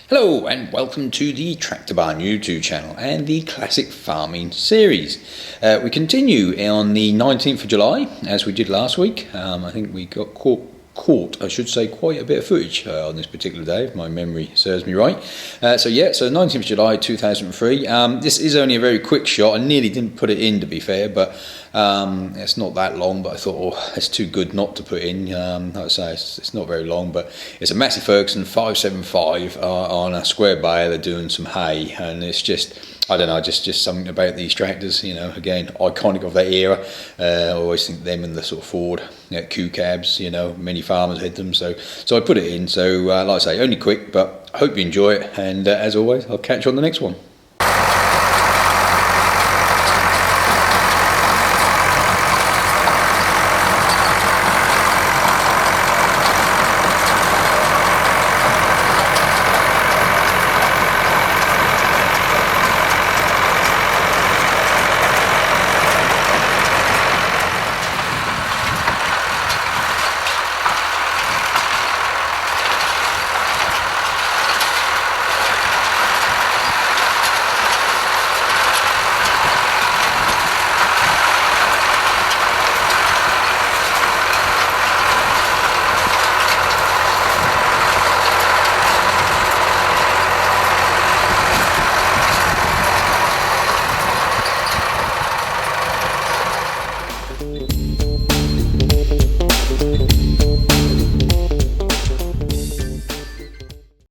Hello and welcome to the Tractor Barn YouTube channel and the Classic Farming series. We continue on the 19th of July as we did last week. I think we got caught, I should say, quite a bit of footage on this particular day, if my memory serves me right. So 19th of July 2003. This is only a very quick shot. I nearly didn't put it in, to be fair, but it's not that long, but I thought, oh, it's too good not to put in. Like I say, it's not very long, but it's a Massey Ferguson 575 on a square baler doing some hay, and it's just, I don't know, just something about these tractors, you know, again, iconic of that era. I always think them and the sort of Ford Q cabs, you know, many farmers had them, so I put it in. So like I say, only quick, but I hope you enjoy it, and as always, I'll catch you on the next one.